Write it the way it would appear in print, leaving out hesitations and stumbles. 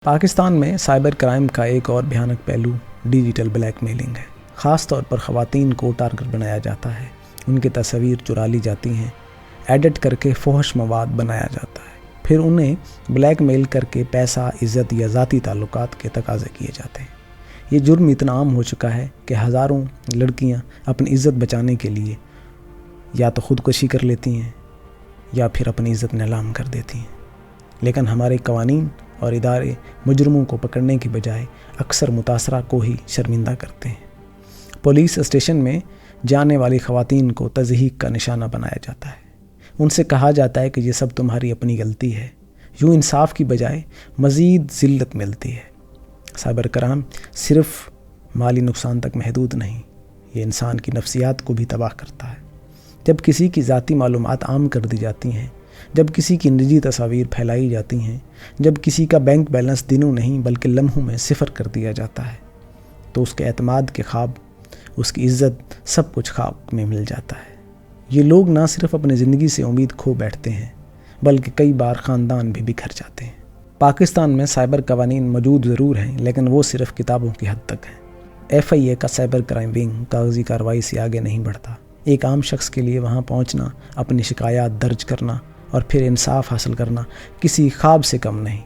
پاکستان میں cyber crime کا ایک اور بھیانک پہلو ڈیجیٹل بلیک میلنگ ہے۔ خاص طور پر خواتین کو ٹارگٹ بنایا جاتا ہے، ان کی تصاویر چرا لی جاتی ہیں، ایڈٹ کر کے فحش مواد بنایا جاتا ہے، پھر انہیں بلیک میل کر کے پیسہ، عزت یا ذاتی تعلقات کے تقاضے کیے جاتے ہیں۔ یہ جرم اتنا عام ہو چکا ہے کہ ہزاروں لڑکیاں اپنی عزت بچانے کے لیے یا تو خودکشی کر لیتی ہیں یا پھر اپنی عزت نیلام کر دیتی ہیں۔ لیکن ہمارے قوانین اور ادارے مجرموں کو پکڑنے کی بجائے اکثر متاثرہ کو ہی شرمندہ کرتے ہیں۔ پولیس اسٹیشن میں جانے والی خواتین کو تضحیک کا نشانہ بنایا جاتا ہے۔ ان سے کہا جاتا ہے کہ یہ سب تمہاری اپنی غلطی ہے۔ یوں انصاف کی بجائے مزید ذلت ملتی ہے۔ سائبر کرائم صرف مالی نقصان تک محدود نہیں، یہ انسان کی نفسیات کو بھی تباہ کرتا ہے۔ جب کسی کی ذاتی معلومات عام کر دی جاتی ہیں، جب کسی کی نجی تصاویر پھیلائی جاتی ہیں، جب کسی کا بینک بیلنس دنوں نہیں بلکہ لمحوں میں صفر کر دیا جاتا ہے، تو اس کے اعتماد کے خواب، اس کی عزت، سب کچھ خاک میں مل جاتا ہے۔ یہ لوگ نہ صرف اپنی زندگی سے امید کھو بیٹھتے ہیں بلکہ کئی بار خاندان بھی بکھر جاتے ہیں۔ پاکستان میں سائبر قوانین موجود ضرور ہیں، لیکن وہ صرف کتابوں کی حد تک ہیں۔ FIA کا سائبر کرائم ونگ کاغذی کارروائی سے آگے نہیں بڑھتا۔ ایک عام شخص کے لیے وہاں پہنچنا، اپنی شکایات درج کرنا اور پھر انصاف حاصل کرنا کسی خواب سے کم نہیں۔